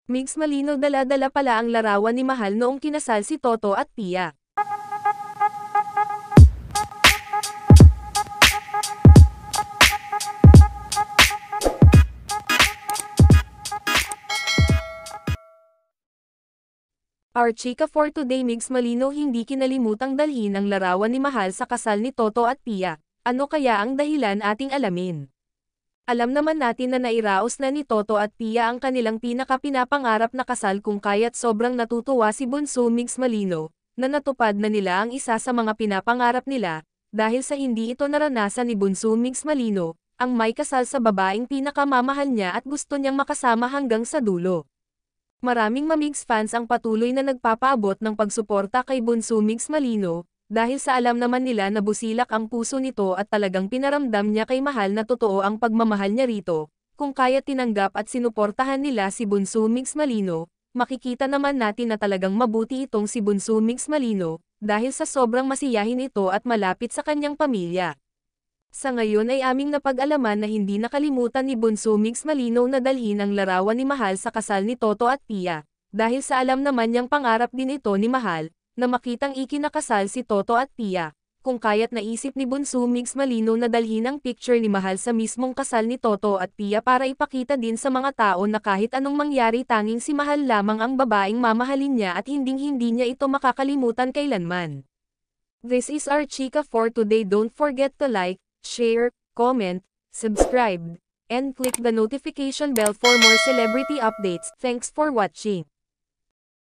Migs malinaw dala-dala pala ang larawan ni Mahal noong kinasal si Toto at Pia. Our chika for today, Migs malinaw hindi kinalimutang dalhin ang larawan ni Mahal sa kasal ni Toto at Pia. Ano kaya ang dahilan ating alamin? Alam naman natin na nairaos na ni Toto at Pia ang kanilang pinaka-pinapangarap na kasal kung kaya't sobrang natutuwa si Bunso Migs Malino, na natupad na nila ang isa sa mga pinapangarap nila, dahil sa hindi ito naranasan ni Bunso Migs Malino, ang may kasal sa babaeng pinakamamahal niya at gusto niyang makasama hanggang sa dulo. Maraming Mamigs fans ang patuloy na nagpapaabot ng pagsuporta kay Bunso Migs Malino, dahil sa alam naman nila na busilak ang puso nito at talagang pinaramdam niya kay Mahal na totoo ang pagmamahal niya rito. Kung kaya tinanggap at sinuportahan nila si Bunso Migs Malino, makikita naman natin na talagang mabuti itong si Bunso Migs Malino, dahil sa sobrang masiyahin ito at malapit sa kanyang pamilya. Sa ngayon ay aming napag-alaman na hindi nakalimutan ni Bunso Migs Malino na dalhin ang larawan ni Mahal sa kasal ni Toto at Pia, dahil sa alam naman niyang pangarap din ito ni Mahal, na makitang ikinakasal si Toto at Pia. Kung kaya't naisip ni Bunso Migs Malino na dalhin ang picture ni Mahal sa mismong kasal ni Toto at Pia para ipakita din sa mga tao na kahit anong mangyari tanging si Mahal lamang ang babaeng mamahalin niya at hinding-hindi niya ito makakalimutan kailanman. This is our chika for today. Don't forget to like, share, comment, subscribe, and click the notification bell for more celebrity updates. Thanks for watching.